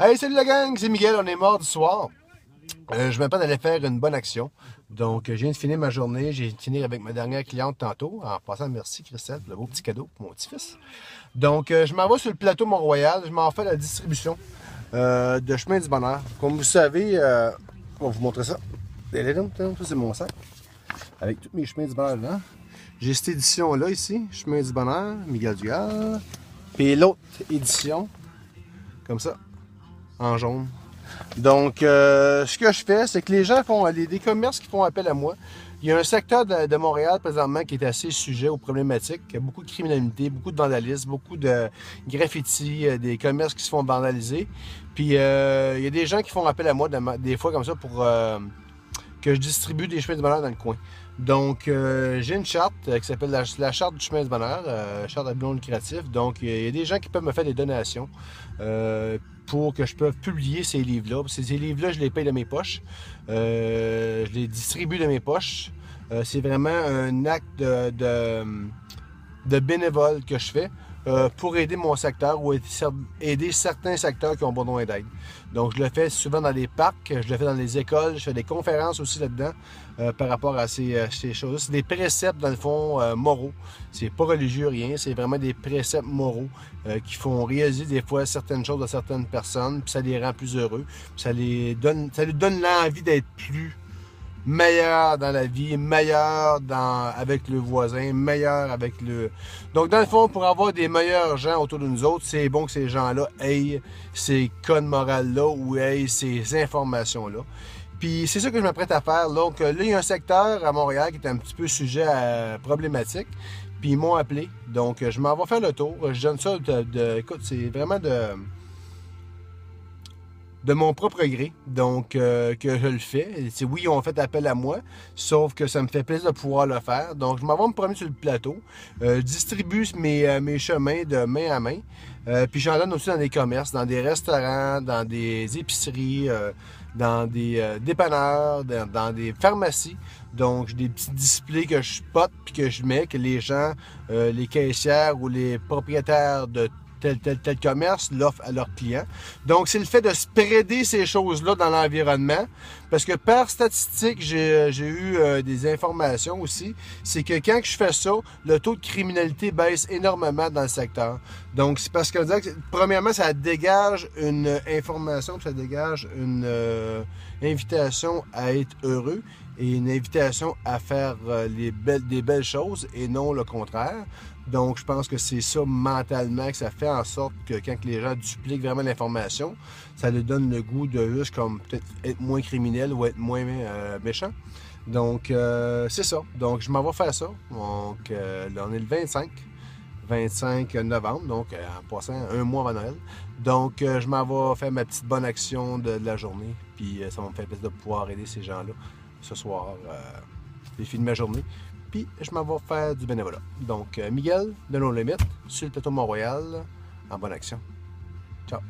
Hey, salut la gang, c'est Miguel, on est mort du soir. Je m'appelle d'aller faire une bonne action. Donc, je viens de finir ma journée. J'ai fini avec ma dernière cliente tantôt. En passant, merci Christelle pour le beau petit cadeau pour mon petit-fils. Donc, je m'en vais sur le plateau Mont-Royal. Je m'en fais la distribution de Chemin du Bonheur. Comme vous savez, on va vous montrer ça. Ça, c'est mon sac. Avec tous mes Chemins du Bonheur dedans. J'ai cette édition-là ici, Chemin du Bonheur, Miguel Dugal. Puis l'autre édition, comme ça, en jaune. Donc, ce que je fais, c'est que les gens font, des commerces qui font appel à moi. Il y a un secteur de Montréal présentement qui est assez sujet aux problématiques. Il y a beaucoup de criminalité, beaucoup de vandalisme, beaucoup de graffitis, des commerces qui se font vandaliser. Puis, il y a des gens qui font appel à moi des fois comme ça pour que je distribue des chemins du bonheur dans le coin. Donc, j'ai une charte qui s'appelle la charte du chemin du bonheur, charte à but non lucratif. Donc, il y a des gens qui peuvent me faire des donations pour que je puisse publier ces livres-là. Ces livres-là, je les paye de mes poches. Je les distribue de mes poches. C'est vraiment un acte de bénévole que je fais pour aider mon secteur ou aider certains secteurs qui ont besoin d'aide. Donc, je le fais souvent dans les parcs, je le fais dans les écoles, je fais des conférences aussi là-dedans par rapport à ces choses-là. C'est des préceptes, dans le fond, moraux. C'est pas religieux, rien. C'est vraiment des préceptes moraux qui font réaliser des fois certaines choses à certaines personnes, puis ça les rend plus heureux. Puis ça lui donne l'envie d'être plus meilleur dans la vie, meilleur avec le voisin, meilleur avec le... Donc, dans le fond, pour avoir des meilleurs gens autour de nous autres, c'est bon que ces gens-là aient ces codes moraux-là ou aient ces informations-là. Puis, c'est ça que je m'apprête à faire. Donc, là, il y a un secteur à Montréal qui est un petit peu sujet à problématique. Puis, ils m'ont appelé. Donc, je m'en vais faire le tour. Je donne ça écoute, c'est vraiment de mon propre gré, donc que je le fais. Oui, ils ont fait appel à moi, sauf que ça me fait plaisir de pouvoir le faire. Donc, je m'en vais me promener sur le plateau, je distribue mes chemins de main à main, puis j'en donne aussi dans des commerces, dans des restaurants, dans des épiceries, dans des dépanneurs, dans des pharmacies. Donc, j'ai des petits displays que je spot puis que je mets, que les gens, les caissières ou les propriétaires de tel commerce l'offre à leurs clients. Donc, c'est le fait de spreader ces choses-là dans l'environnement. Parce que par statistique, j'ai eu des informations aussi. C'est que quand je fais ça, le taux de criminalité baisse énormément dans le secteur. Donc, c'est parce que, premièrement, ça dégage une information, ça dégage une invitation à être heureux et une invitation à faire des belles choses et non le contraire. Donc, je pense que c'est ça mentalement que ça fait en sorte que quand les gens dupliquent vraiment l'information, ça leur donne le goût de juste comme peut-être être moins criminel ou être moins méchant. Donc, c'est ça. Donc, je m'en vais faire ça. Donc, là, on est le 25 novembre, donc en passant un mois avant Noël. Donc, je m'en vais faire ma petite bonne action de la journée. Puis, ça va me faire plaisir de pouvoir aider ces gens-là ce soir, les filles de ma journée. Puis, je m'en vais faire du bénévolat. Donc, Miguel, de nos limites, sur le plateau Mont-Royal, en bonne action. Ciao!